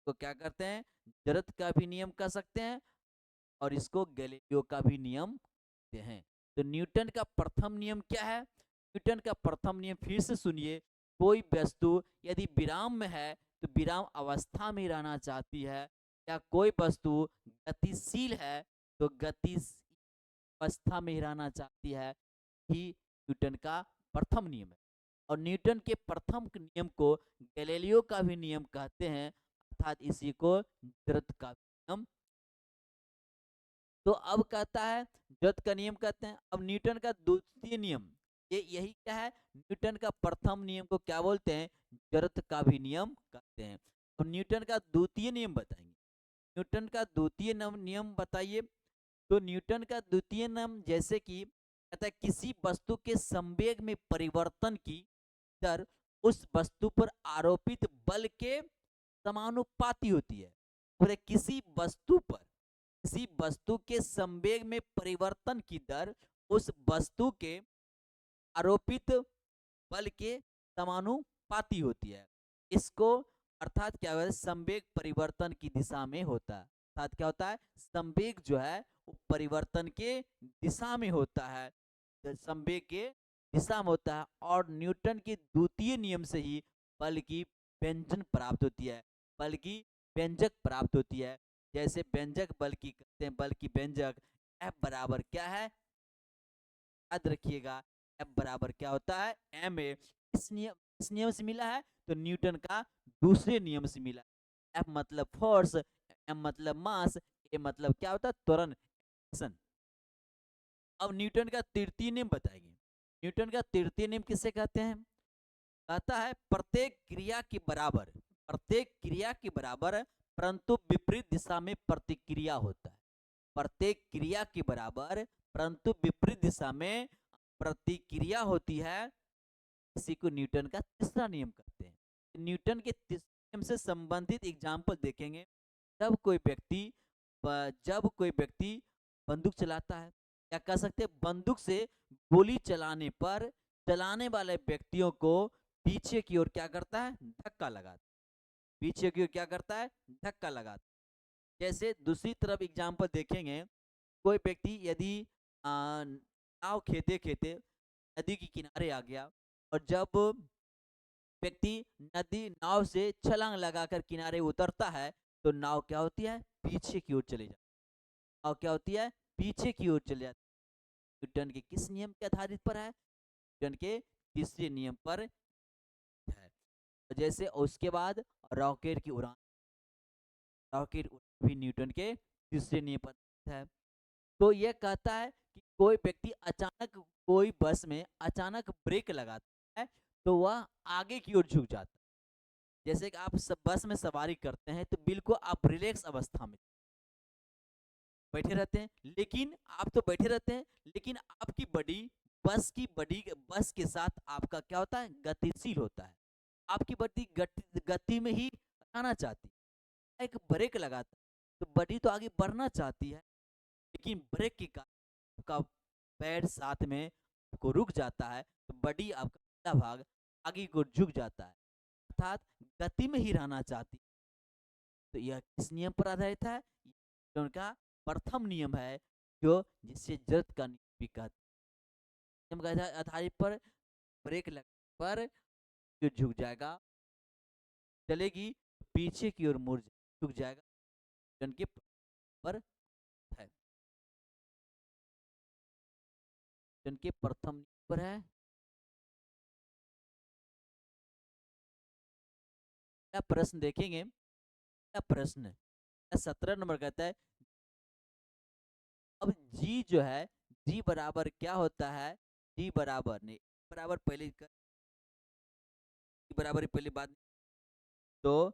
तो क्या करते हैं, जड़त्व का भी नियम कह सकते हैं, और इसको गैलीलियो का भी नियम कहते हैं। तो न्यूटन का प्रथम नियम क्या है, न्यूटन का प्रथम नियम फिर से सुनिए, कोई वस्तु यदि विराम में है तो विराम अवस्था में रहना चाहती है, या कोई वस्तु गतिशील है तो गति अवस्था में रहना चाहती है, ही न्यूटन का प्रथम नियम है। और न्यूटन के प्रथम नियम को गैलीलियो का भी नियम कहते हैं, अर्थात इसी को जड़त्व का नियम। तो अब कहता है जड़त्व का नियम कहते हैं। अब न्यूटन का द्वितीय नियम, ये यही क्या है, न्यूटन का प्रथम नियम को क्या बोलते हैं, जड़त्व का भी नियम कहते हैं। और न्यूटन का द्वितीय नियम बताएंगे, न्यूटन का द्वितीय नियम बताइए। तो न्यूटन का द्वितीय नियम जैसे कि कहता है, किसी वस्तु के संवेग में परिवर्तन की दर उस वस्तु पर आरोपित बल के समानुपाती होती है। और किसी वस्तु पर, किसी वस्तु के संवेग में परिवर्तन की दर उस वस्तु के आरोपित बल के समानुपाती होती है। इसको अर्थात क्या होता है, संवेग परिवर्तन की दिशा में होता है। अर्थात क्या होता है, संवेग जो है वो परिवर्तन के दिशा में होता है, संवेग के दिशा में होता है। और न्यूटन के द्वितीय नियम से ही बल की व्यंजन प्राप्त होती है, बल की व्यंजक प्राप्त होती है। जैसे व्यंजक बल की कहते हैं, बल की व्यंजक F बराबर क्या है, याद रखिएगा, F बराबर क्या होता है, एम ए। इस नियम से मिला है, तो न्यूटन का दूसरे नियम से मिला। F मतलब फोर्स, M मतलब मास, A मतलब क्या होता है, त्वरण। अब न्यूटन का तृतीय नियम बताएंगे। न्यूटन का तृतीय नियम किसे कहते हैं, कहता है प्रत्येक क्रिया के बराबर, प्रत्येक क्रिया के बराबर परंतु विपरीत दिशा में प्रतिक्रिया होता है। प्रत्येक क्रिया के बराबर परंतु विपरीत दिशा में प्रतिक्रिया होती है, इसी को न्यूटन का तीसरा नियम कहते हैं। न्यूटन के तीसरे नियम से संबंधित एग्जाम्पल देखेंगे। जब कोई व्यक्ति जब कोई व्यक्ति बंदूक चलाता है, या कह सकते हैं बंदूक से गोली चलाने पर चलाने वाले व्यक्तियों को पीछे की ओर क्या करता है, धक्का लगाता है, पीछे की ओर क्या करता है, धक्का लगाता है। जैसे दूसरी तरफ एग्जाम्पल देखेंगे, कोई व्यक्ति यदि नाव खेते खेते नदी के किनारे आ गया, और जब व्यक्ति नदी नाव से छलांग लगाकर किनारे उतरता है, तो नाव क्या होती है, पीछे की ओर चली जाती है। और क्या होती है, पीछे की ओर चली जाती है। न्यूटन के किस नियम के आधारित पर है, न्यूटन के तीसरे नियम पर है। जैसे उसके बाद रॉकेट की उड़ान, रॉकेट भी न्यूटन के तीसरे नियम पर है। तो यह कहता है कि कोई व्यक्ति अचानक कोई बस में अचानक ब्रेक लगाता है तो वह आगे की ओर झुक जाता है। जैसे कि आप सब बस में सवारी करते हैं तो बिल्कुल आप रिलैक्स अवस्था में बैठे रहते हैं, लेकिन आप तो बैठे रहते हैं, लेकिन आपकी बॉडी बस के साथ आपका क्या होता है, गतिशील होता है। आपकी बॉडी गति में ही आना चाहती है। एक ब्रेक लगाता है तो बॉडी तो आगे बढ़ना चाहती है, लेकिन ब्रेक के कारण आपका पैर साथ में आपको रुक जाता है, तो बॉडी आपका पहला भाग आगे को झुक जाता है, अर्थात गति में ही रहना चाहती है। तो यह किस नियम पर आधारित है? ये उनका प्रथम नियम है, जो जिससे जड़त्व का नियम भी कहते हैं। नियम के आधारित पर ब्रेक लगने पर जो झुक जाएगा, चलेगी पीछे की ओर मुड़ झुक जाएगा, न्यूटन के पर है, न्यूटन के प्रथम नियम पर है। क्या प्रश्न देखेंगे, क्या प्रश्न 17 नंबर कहता है, अब जी जो है, जी बराबर क्या होता है, जी बराबर नहीं बराबर पहले कर, जी बराबर पहले बात, तो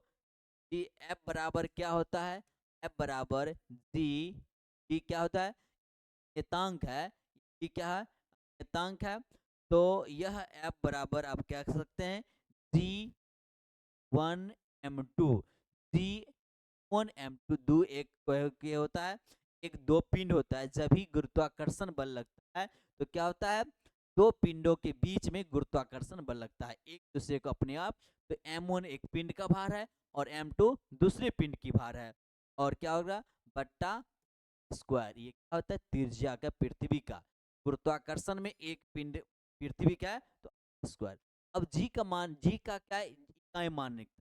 जी एफ बराबर क्या होता है, एफ बराबर जी, जी क्या होता है, नियतांक है, ये क्या है, नियतांक है। तो यह एफ बराबर आप क्या कह सकते हैं, जी 1m2, जी 1m2 दो एक क्या होता है, एक दो पिंड होता है, जब भी गुरुत्वाकर्षण बल लगता है तो क्या होता है, दो पिंडों के बीच में गुरुत्वाकर्षण बल लगता है एक दूसरे को अपने आप। तो m1 एक पिंड का भार है और m2 दूसरे पिंड की भार है, और क्या होगा, बट्टा स्क्वायर, ये क्या होता है, त्रिज्या का पृथ्वी का, गुरुत्वाकर्षण में एक पिंड पृथ्वी का है तो स्क्वायर। अब जी का मान, जी का क्या इकाई मान निकलता है।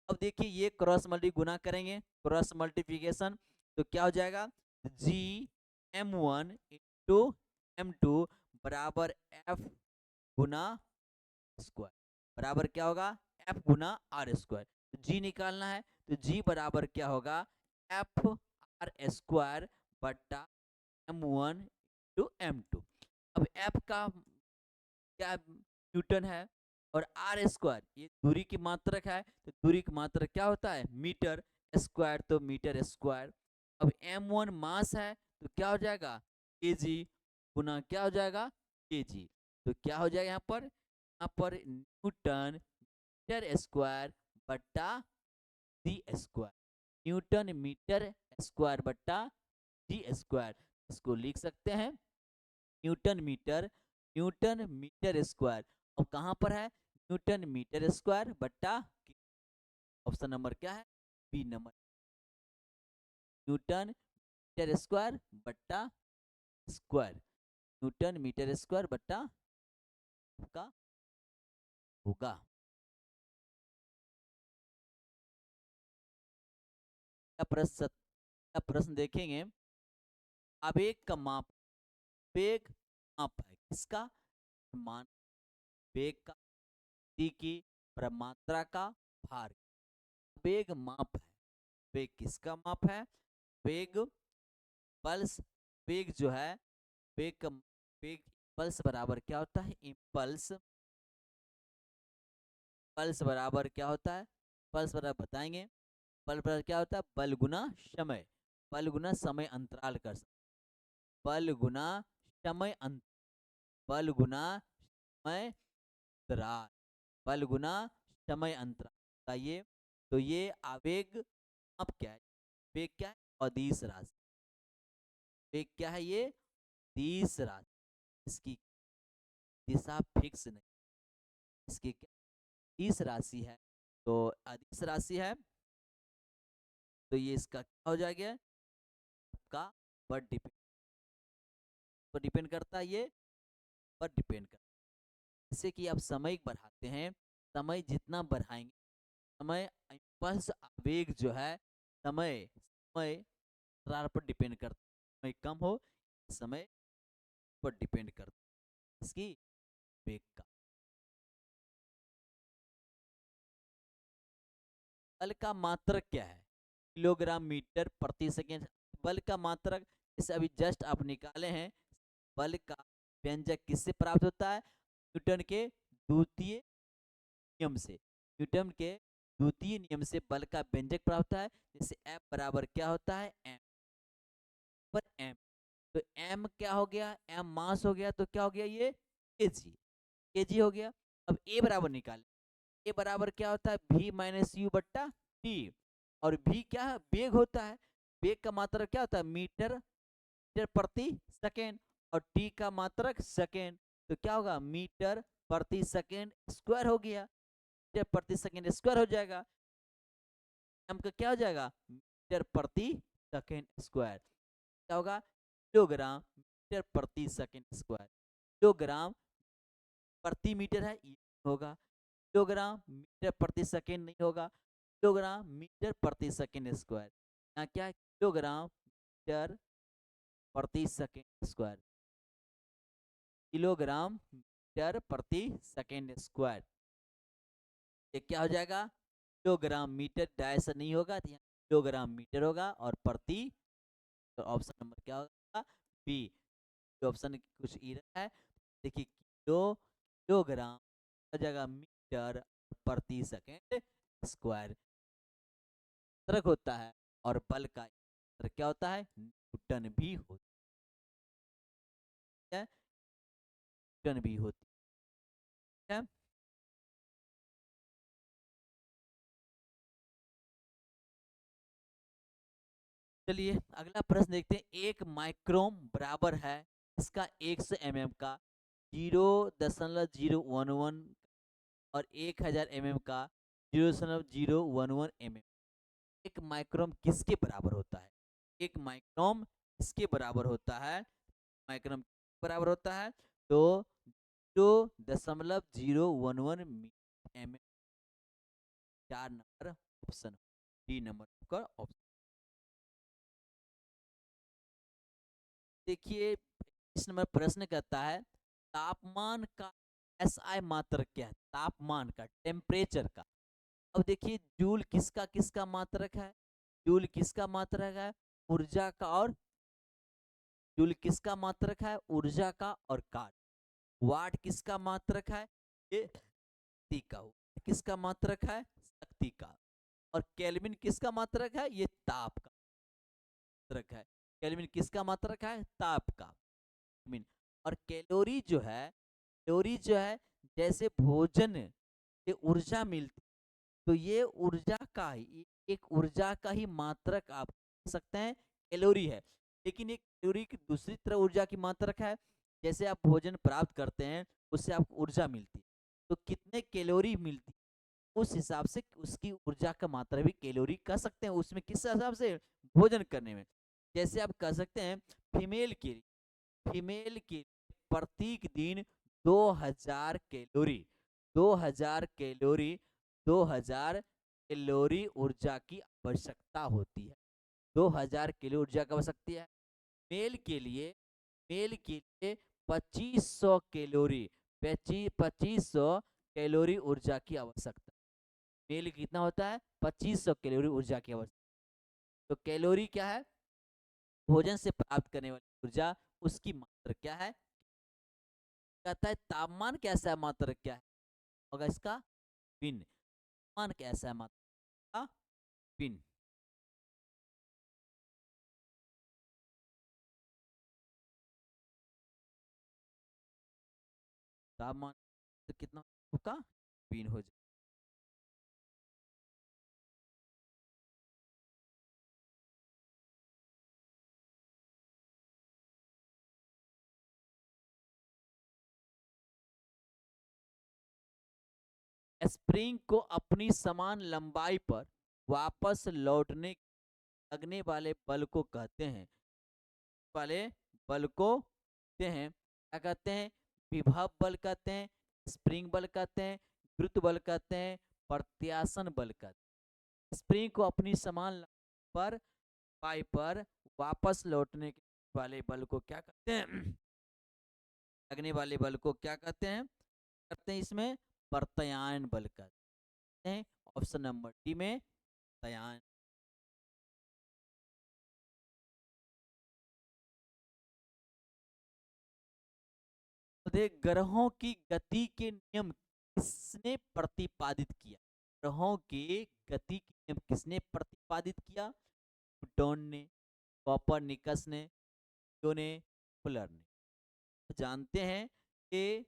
अब देखिए ये क्रॉस मल्टी गुना करेंगे, क्रॉस मल्टीप्लिकेशन, तो क्या हो जाएगा, जी m1 इंटू m2 बराबर f गुना स्क्वायर, बराबर क्या होगा, f गुना आर स्क्वायर। तो जी निकालना है तो जी बराबर क्या होगा, एफ आर स्क्वायर बट्टा m1 इंटू m2। अब f का क्या न्यूटन है, और आर स्क्वायर ये दूरी की मात्रक है, तो दूरी की मात्रक क्या होता है, मीटर स्क्वायर, तो मीटर स्क्वायर। अब m1 मास है तो क्या हो जाएगा, केजी गुना क्या हो जाएगा, केजी। तो क्या हो जाएगा यहाँ पर न्यूटन मीटर स्क्वायर बट्टा D square, newton metre square बट्टा डी स्क्वायर। इसको लिख सकते हैं न्यूटन मीटर स्क्वायर। अब कहाँ पर है, न्यूटन मीटर स्क्वायर बट्टा, ऑप्शन नंबर क्या है, B number, newton metre square बट्टा स्क्वायर, न्यूटन मीटर स्क्वायर बट्टा का होगा। प्रश्न देखेंगे, आवेग का माप, वेग माप है किसका, मान वेग का, गति की, मात्रा का, भार, वेग माप है, वेग किसका माप है, वेग पल्स, वेग जो है, वेग का वेग पल्स बराबर क्या होता है, इम्पल्स, पल्स बराबर क्या होता है, पल्स बराबर बताएंगे, पल्स बराबर क्या होता है, बल गुना समय, बल गुना समय अंतराल कर सकते, बल गुना समय बल गुना समय अंतराल, बल गुना समय अंतराल बताइए। तो ये आवेग अब क्या है, वेग क्या है, अदिश राशि, वेग क्या है, ये अदिश राशि, इसकी दिशा फिक्स नहीं, इसकी क्या अदिश राशि है, तो अदिश राशि है, तो ये इसका क्या हो जाएगा, आपका पर डिपेंड, पर डिपेंड करता है, ये पर डिपेंड करता है। जैसे कि आप समय बढ़ाते हैं, समय जितना बढ़ाएंगे, समय इम्पल्स आवेग जो है, समय समय अंतराल पर डिपेंड करता है, समय कम हो, समय पर डिपेंड करता है, इसकी वेग का। बल का मात्रक क्या है? किलोग्राम मीटर प्रति सेकेंड। बल का मात्रक इसे अभी जस्ट आप निकाले हैं। बल का व्यंजक किससे प्राप्त होता है? न्यूटन के द्वितीय नियम से। न्यूटन के द्वितीय नियम से बल का व्यंजक प्राप्त होता है, जैसे F बराबर क्या होता है? m पर m। तो m क्या हो गया? m मास हो गया, तो क्या हो गया ये? kg। kg हो गया। अब a बराबर निकाले। a बराबर क्या होता है? v माइनस यू बट्टा t। और v क्या है? वेग होता है। वेग का मात्रक क्या होता है? मीटर मीटर प्रति सेकेंड। और t का मात्रक सेकेंड। तो क्या होगा? मीटर प्रति सेकेंड स्क्वायर हो गया। मीटर प्रति सेकेंड स्क्वायर हो जाएगा। m का क्या हो जाएगा? मीटर प्रति सेकेंड स्क्वायर। क्या होगा? किलोग्राम मीटर प्रति सेकेंड स्क्वायर। किलोग्राम प्रति मीटर है, ये होगा। किलोग्राम मीटर प्रति सेकेंड नहीं होगा। किलोग्राम मीटर प्रति सेकेंड स्क्वायर। यहाँ क्या है? किलोग्राम मीटर प्रति सेकेंड स्क्वायर। किलोग्राम मीटर प्रति सेकेंड स्क्वायर। ये क्या हो जाएगा? किलोग्राम मीटर डैश नहीं होगा, तो यहाँ किलोग्राम मीटर होगा और प्रति। तो ऑप्शन नंबर क्या होगा? बी। ऑप्शन कुछ इधर है, देखिए किलोग्राम हो जाएगा मीटर प्रति सेकेंड स्क्वायर। मात्रक होता है और बल का मात्रक क्या होता है? न्यूटन भी होता है। न्यूटन भी होती है। चलिए अगला प्रश्न देखते हैं। एक माइक्रोम बराबर है इसका 100 mm का 0.011 और 1000 mm का 0.011 mm। एक माइक्रोम किसके बराबर होता है? एक माइक्रोम किसके बराबर होता है? माइक्रोम बराबर होता है तो 0.011 mm। 4 number option, D number का ऑप्शन। देखिए इस नंबर प्रश्न कहता है तापमान का एसआई मात्रक क्या है? तापमान का, टेम्परेचर का। अब देखिए जूल किसका किसका मात्रक है? जूल किसका मात्रक है? ऊर्जा का। और जूल किसका मात्रक है? ऊर्जा का और काट। वाट किसका मात्रक है? ये शक्ति का। किसका मात्रक है? शक्ति का। और केल्विन किसका मात्रक है? ये ताप का मात्रक है। केल्विन किसका मात्रक है? ताप का। केल्विन। और कैलोरी जो है, कैलोरी जो है, जैसे भोजन से ऊर्जा मिलती, तो ये ऊर्जा का ही एक ऊर्जा का ही मात्रक आप कह सकते हैं कैलोरी है। लेकिन एक कैलोरी की दूसरी तरह ऊर्जा की मात्रक है। जैसे आप भोजन प्राप्त करते हैं, उससे आपको ऊर्जा मिलती है, तो कितने कैलोरी मिलती है, उस हिसाब से उसकी ऊर्जा का मात्रा भी कैलोरी कह सकते हैं। उसमें किस हिसाब से? भोजन करने में। जैसे आप कह सकते हैं फीमेल के प्रत्येक दिन 2000 कैलोरी 2000 कैलोरी 2000 कैलोरी ऊर्जा की आवश्यकता होती है। 2000 कैलोरी ऊर्जा की आवश्यकता है। मेल के लिए मेल के लिए 2500 कैलोरी 2500 कैलोरी ऊर्जा की आवश्यकता। मेल कितना होता है? 2500 कैलोरी ऊर्जा की आवश्यकता। तो कैलोरी क्या है? भोजन से प्राप्त करने वाली ऊर्जा, उसकी मात्रा क्या है? कहता है तापमान कैसा है, मात्रा क्या है होगा इसका? पिन। तापमान कैसा है, मात्रा पिन। तापमान तो कितना होगा? पिन हो जाए। स्प्रिंग को अपनी समान लंबाई पर वापस लौटने लगने वाले बल को कहते हैं वाले बल को कहते हैं क्या कहते हैं? विभव बल कहते हैं, स्प्रिंग बल कहते हैं, गुरुत्व बल कहते हैं, प्रत्यासन बल कहते हैं। स्प्रिंग को अपनी समान पर पाई पर वापस लौटने वाले बल को क्या कहते हैं? लगने वाले बल को क्या कहते हैं? करते हैं इसमें प्रत्यायन बल करते हैं। ऑप्शन नंबर डी में प्रत्यायन। तो देख, ग्रहों की गति के नियम किसने प्रतिपादित किया? ग्रहों के गति के नियम किसने प्रतिपादित किया? न्यूटन ने, कोपरनिकस ने, लीओ ने, केपलर ने। तो जानते हैं कि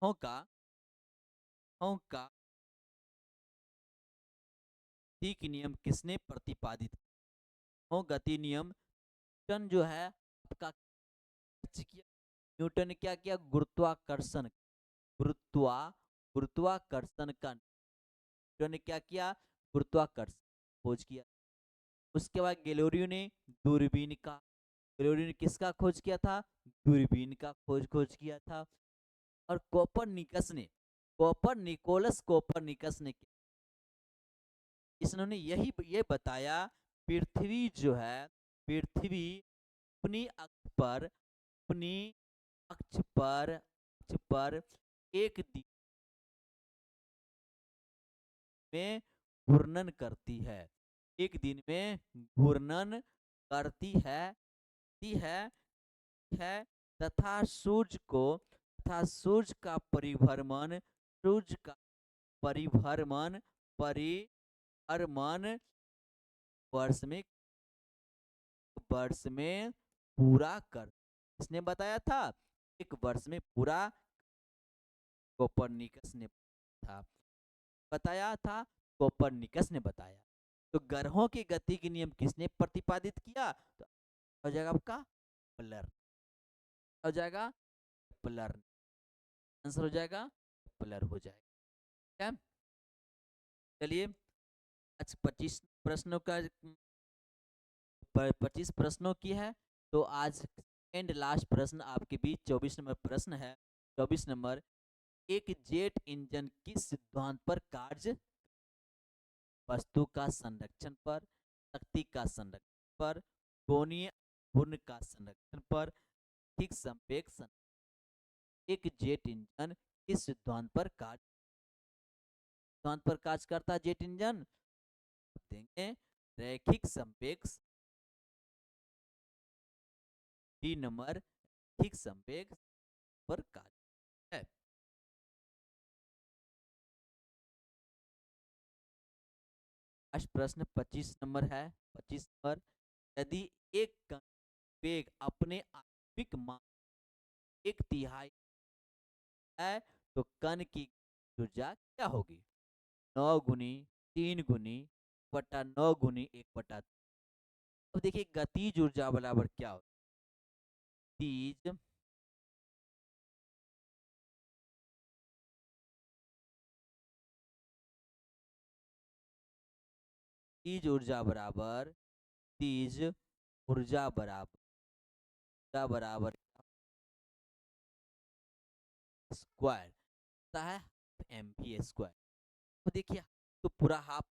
ग्रहों का गति के नियम किसने प्रतिपादित किया? ग्रहों गति नियम न्यूटन जो है आपका किया। न्यूटन ने क्या किया? गुरुत्वाकर्षण, गुरुत्वा गुरुत्वाकर्षण का न्यूटन ने क्या किया? गुरुत्वाकर्षण खोज किया। उसके बाद गैलीलियो ने दूरबीन का, गैलीलियो ने किसका खोज किया था? दूरबीन का खोज किया था। और कोपरनिकस ने, निकोलस कोपरनिकस ने, इसने यही ये बताया पृथ्वी जो है, पृथ्वी अपनी अक्ष पर, अपनी अक्ष पर एक दिन में घूर्णन करती है, एक दिन में घूर्णन करती है तथा सूर्य को, तथा सूर्य का परिभ्रमण, सूर्य का परिभ्रमण परिभ्रमण वर्ष में, वर्ष में पूरा कर, इसने बताया था एक वर्ष में पूरा, कोपरनिकस ने था बताया था, कोपरनिकस ने बताया। तो ग्रहों की गति के नियम किसने प्रतिपादित किया? तो हो जाएगा आपका केपलर, हो जाएगा केपलर, आंसर हो जाएगा केपलर हो जाएगा। ठीक है, चलिए आज 25 प्रश्नों का 25 प्रश्नों की है। तो आज एंड लास्ट प्रश्न आपके बीच 24 नंबर प्रश्न है। 24 नंबर, एक जेट इंजन किस सिद्धांत पर कार्य? वस्तु का संरक्षण पर, शक्ति का संरक्षण पर, कोणीय घूर्ण का संरक्षण पर, ठीक संवेग एक जेट इंजन किस सिद्धांत पर कार्य, सिद्धांत पर कार्य करता है जेट इंजन? देंगे रैखिक संवेग, डी नंबर ठीक संवेग पर कार्य है। आज प्रश्न 25 नंबर है। 25 नंबर, यदि एक कण वेग अपने आण्विक मान एक तिहाई है तो कण की ऊर्जा क्या होगी? 9 गुनी, 3 गुनी, 9 गुनी 1/3। अब देखिए गतिज ऊर्जा बराबर क्या होती है? तीज ऊर्जा बराबर, तीज ऊर्जा बराबर स्क्वायर होता है एम वी स्क्वायर। तो देखिए तो पूरा हाफ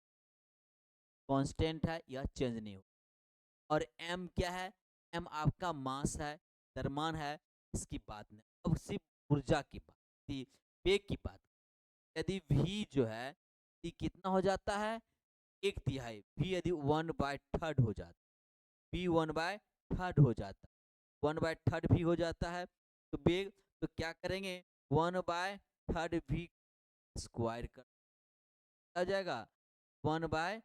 कांस्टेंट है, यह चेंज नहीं होगा। और एम क्या है? एम आपका मास है, द्रव्यमान है, इसकी बात नहीं। अब सिर्फ ऊर्जा की बात, वेग की बात। यदि v जो है कितना हो जाता है? 1/3। v यदि 1/3 हो जाता, v 1/3 हो जाता, 1/3 भी हो जाता है तो वेग, तो क्या करेंगे? 1/3 v स्क्वायर कर आ जाएगा, 1/3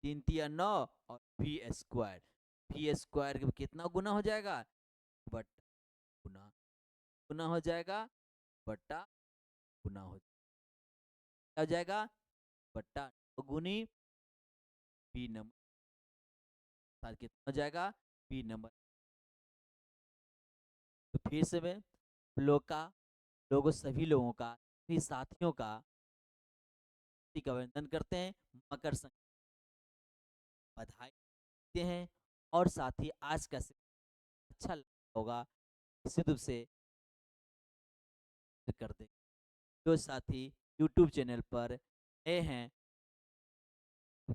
× 9 और v स्क्वायर, v स्क्वायर कितना गुना हो जाएगा? बटा गुना, गुना हो जाएगा बटा गुना हो जाएगा बटा गुनी बी नंबर कितना हो जाएगा? B number. तो फिर से मैं सभी लोगों का, सभी साथियों का अभिनंदन करते हैं, मकर संक्रांति बधाई देते हैं। और साथ ही आज का अच्छा होगा निश्चित रूप से कर दे। जो साथी YouTube चैनल पर नए हैं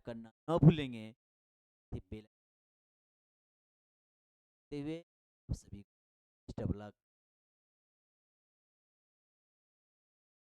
करना न भूलेंगे। बेल हुए सभी को बेस्ट ऑफ लक।